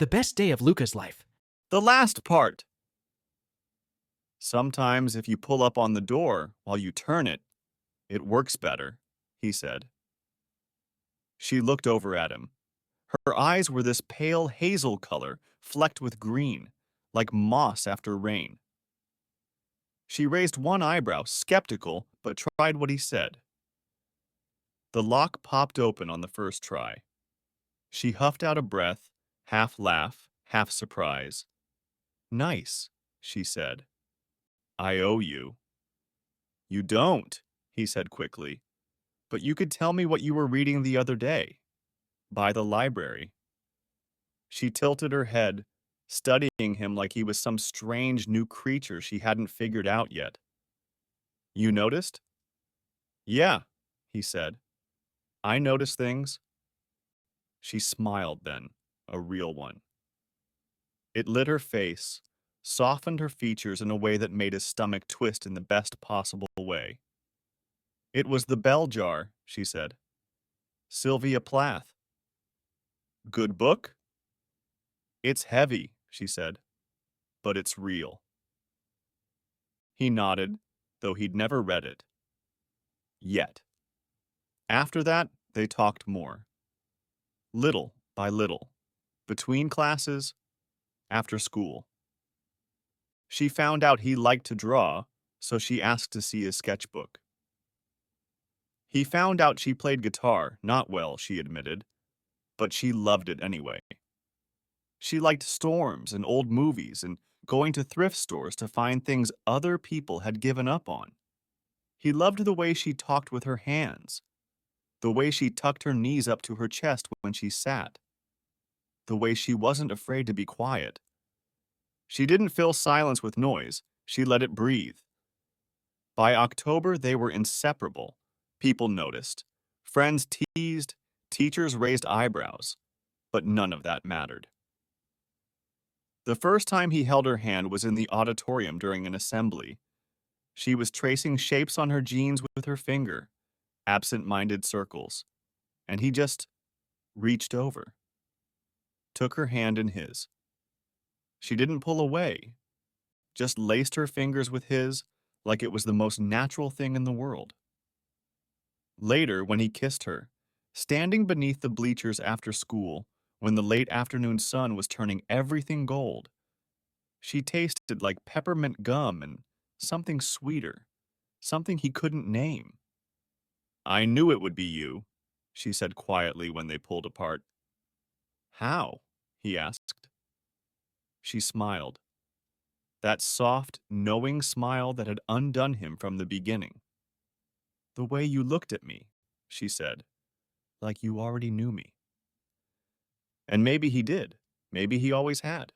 The best day of Luca's life. The last part. Sometimes if you pull up on the door while you turn it, it works better, he said. She looked over at him. Her eyes were this pale hazel color, flecked with green, like moss after rain. She raised one eyebrow, skeptical, but tried what he said. The lock popped open on the first try. She huffed out a breath, half laugh, half surprise. Nice, she said. I owe you. You don't, he said quickly. But you could tell me what you were reading the other day. By the library. She tilted her head, studying him like he was some strange new creature she hadn't figured out yet. You noticed? Yeah, he said. I notice things. She smiled then, a real one. It lit her face, softened her features in a way that made his stomach twist in the best possible way. It was the bell jar, she said. Sylvia Plath. Good book? It's heavy, she said, but it's real. He nodded, though he'd never read it. Yet. After that, they talked more. Little by little. Between classes, after school. She found out he liked to draw, so she asked to see his sketchbook. He found out she played guitar, not well, she admitted, but she loved it anyway. She liked storms and old movies and going to thrift stores to find things other people had given up on. He loved the way she talked with her hands, the way she tucked her knees up to her chest when she sat, the way she wasn't afraid to be quiet. She didn't fill silence with noise, she let it breathe. By October, they were inseparable. People noticed. Friends teased, teachers raised eyebrows, but none of that mattered. The first time he held her hand was in the auditorium during an assembly. She was tracing shapes on her jeans with her finger, absent-minded circles, and he just reached over, took her hand in his. She didn't pull away, just laced her fingers with his like it was the most natural thing in the world. Later, when he kissed her, standing beneath the bleachers after school, when the late afternoon sun was turning everything gold, she tasted like peppermint gum and something sweeter, something he couldn't name. I knew it would be you, she said quietly when they pulled apart. How? He asked. She smiled. That soft, knowing smile that had undone him from the beginning. The way you looked at me, she said, like you already knew me. And maybe he did. Maybe he always had.